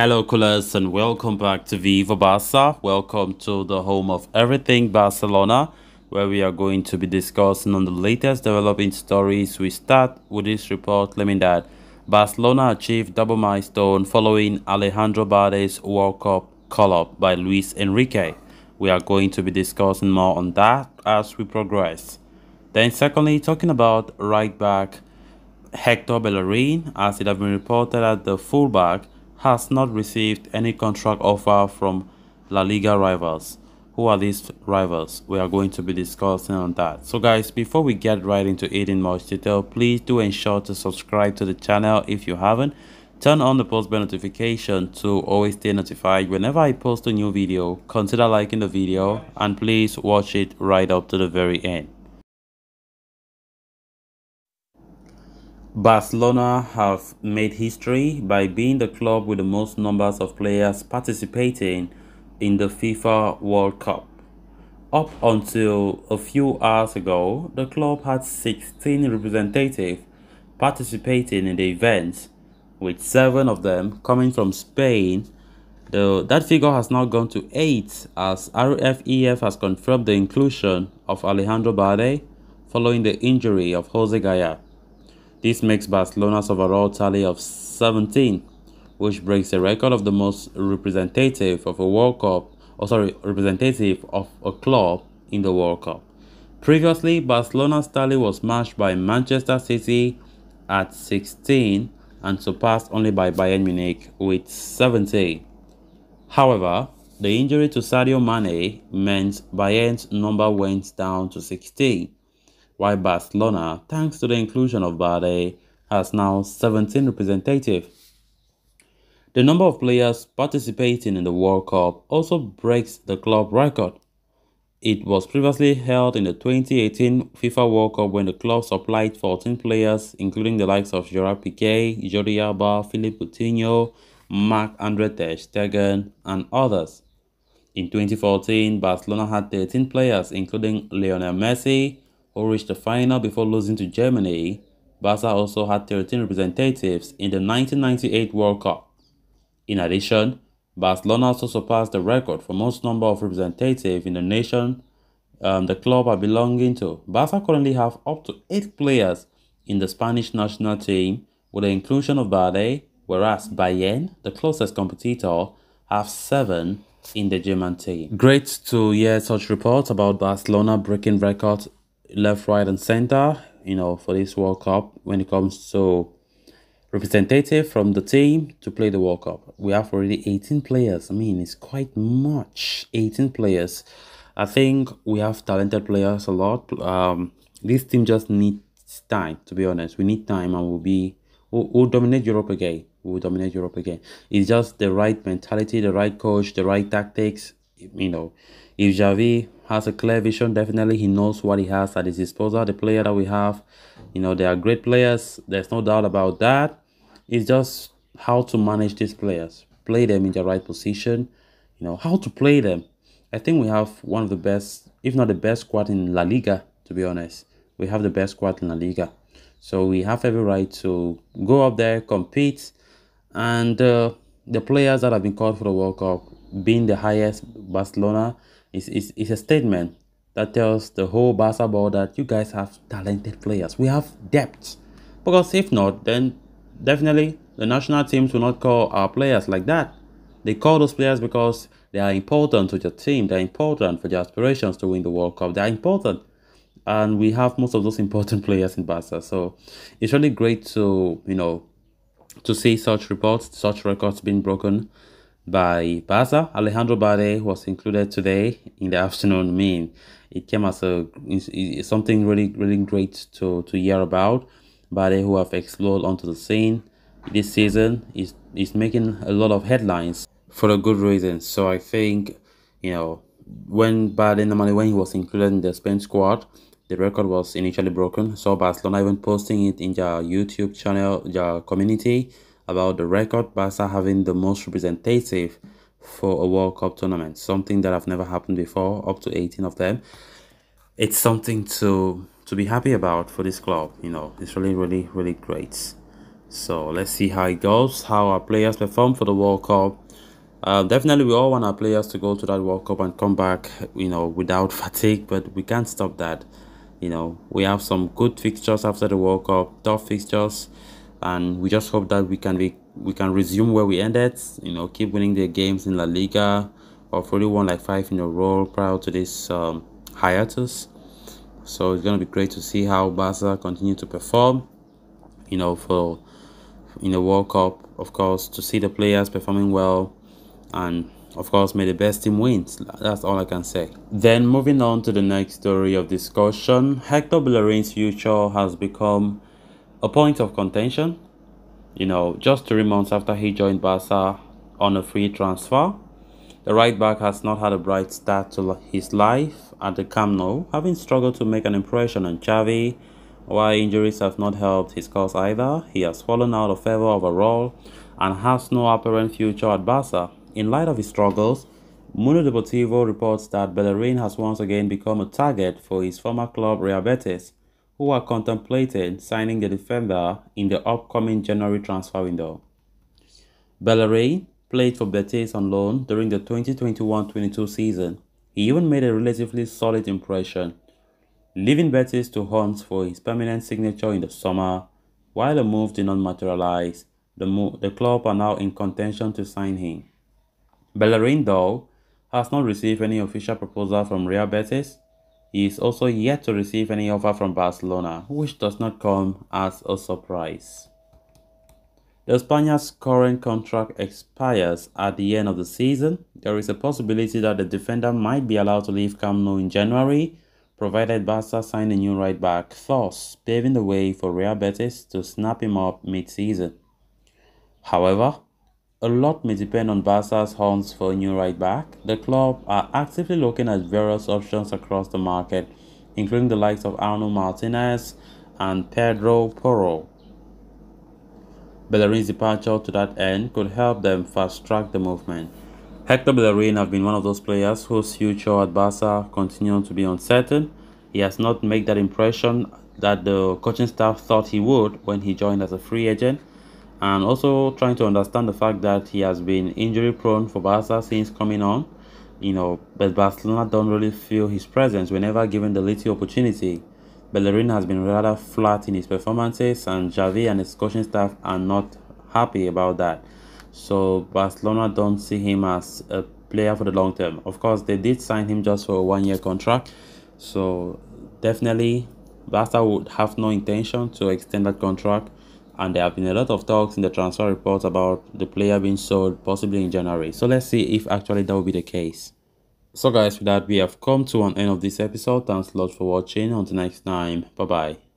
Hello, coolers, and welcome back to Viva Barca. Welcome to the home of everything Barcelona, where we are going to be discussing on the latest developing stories. We start with this report claiming that Barcelona achieved double milestone following Alejandro Balde's World Cup call-up by Luis Enrique. We are going to be discussing more on that as we progress. Then secondly, talking about right back Hector Bellerin, as it has been reported that the fullback has not received any contract offer from La Liga rivals. Who are these rivals? We are going to be discussing on that. So guys, before we get right into it in much detail, please do ensure to subscribe to the channel if you haven't. Turn on the post bell notification to always stay notified whenever I post a new video. Consider liking the video and please watch it right up to the very end. Barcelona have made history by being the club with the most numbers of players participating in the FIFA World Cup. Up until a few hours ago, the club had 16 representatives participating in the event, with 7 of them coming from Spain. That figure has now gone to 8 as RFEF has confirmed the inclusion of Alejandro Balde following the injury of Jose Gaya. This makes Barcelona's overall tally of 17, which breaks the record of the most representative of a World Cup, representative of a club in the World Cup. Previously, Barcelona's tally was matched by Manchester City at 16 and surpassed only by Bayern Munich with 17. However, the injury to Sadio Mane meant Bayern's number went down to 16. While Barcelona, thanks to the inclusion of Balde, has now 17 representatives. The number of players participating in the World Cup also breaks the club record. It was previously held in the 2018 FIFA World Cup when the club supplied 14 players, including the likes of Gerard Piqué, Jordi Alba, Philippe Coutinho, Marc-Andre ter Stegen, and others. In 2014, Barcelona had 13 players, including Lionel Messi, who reached the final before losing to Germany. Barca also had 13 representatives in the 1998 World Cup. In addition, Barcelona also surpassed the record for most number of representatives in the nation the club are belonging to. Barca currently have up to 8 players in the Spanish national team with the inclusion of Balde, whereas Bayern, the closest competitor, have 7 in the German team. Great to hear such reports about Barcelona breaking records left, right, and center, for this World Cup when it comes to representative from the team to play the World Cup. We have already 18 players. I mean, it's quite much. 18 players. I think we have talented players a lot. This team just needs time, to be honest. We need time and we'll dominate Europe again. We'll dominate Europe again. It's just the right mentality, the right coach, the right tactics. If Xavi has a clear vision, definitely he knows what he has at his disposal. The player that we have, they are great players. There's no doubt about that. It's just how to manage these players, play them in the right position, how to play them. I think we have one of the best, if not the best squad in La Liga, to be honest. We have the best squad in La Liga. So we have every right to go up there, compete, and the players that have been called for the World Cup, being the highest Barcelona, is a statement that tells the whole Barca board that you guys have talented players. We have depth. Because if not, then definitely the national teams will not call our players like that. They call those players because they are important to the team. They're important for their aspirations to win the World Cup. They're important. And we have most of those important players in Barca. So it's really great to, to see such reports, such records being broken by Barca. Alejandro Balde was included today in the afternoon. I mean, it came as something really, really great to hear about. Balde, who have exploded onto the scene this season, is making a lot of headlines for a good reason. So I think, when Balde, normally when he was included in the Spain squad, the record was initially broken. So Barcelona even posting it in their YouTube channel, their community, about the record, Barca having the most representative for a World Cup tournament. Something that have never happened before, up to 18 of them. It's something to be happy about for this club. It's really, really, really great. So let's see how it goes, how our players perform for the World Cup. Definitely, we all want our players to go to that World Cup and come back, without fatigue, but we can't stop that. We have some good fixtures after the World Cup, tough fixtures, and we just hope that we can resume where we ended. Keep winning the games in La Liga. We've already won like 5 in a row prior to this hiatus. So it's gonna be great to see how Barca continue to perform. For in the World Cup, of course, to see the players performing well, and of course, may the best team wins. That's all I can say. Then moving on to the next story of discussion, Hector Bellerin's future has become a point of contention. Just 3 months after he joined Barca on a free transfer, the right back has not had a bright start to his life at the Camp Nou, having struggled to make an impression on Xavi. While injuries have not helped his cause either, he has fallen out of favor overall and has no apparent future at Barca. In light of his struggles, Mundo Deportivo reports that Bellerin has once again become a target for his former club Real Betis, who are contemplating signing the defender in the upcoming January transfer window. Balde played for Betis on loan during the 2021-22 season. He even made a relatively solid impression, leaving Betis to hunt for his permanent signature in the summer. While the move did not materialize, the club are now in contention to sign him. Bellerin, though, has not received any official proposal from Real Betis. He is also yet to receive any offer from Barcelona, which does not come as a surprise. The Spaniard's current contract expires at the end of the season. There is a possibility that the defender might be allowed to leave Camp Nou in January, provided Barca sign a new right back, thus paving the way for Real Betis to snap him up mid-season. However, a lot may depend on Barca's hunts for a new right back. The club are actively looking at various options across the market, including the likes of Arno Martinez and Pedro Porro. Bellerin's departure to that end could help them fast-track the movement. Hector Bellerin has been one of those players whose future at Barca continues to be uncertain. He has not made that impression that the coaching staff thought he would when he joined as a free agent, and also trying to understand the fact that he has been injury prone for Barca since coming on. But Barcelona don't really feel his presence whenever given the little opportunity. Bellerin has been rather flat in his performances, and Xavi and his coaching staff are not happy about that. So Barcelona don't see him as a player for the long term. Of course, they did sign him just for a 1-year contract. So definitely, Barca would have no intention to extend that contract. And there have been a lot of talks in the transfer reports about the player being sold possibly in January. So let's see if actually that will be the case. So guys, with that, we have come to an end of this episode. Thanks a lot for watching. Until next time, bye bye.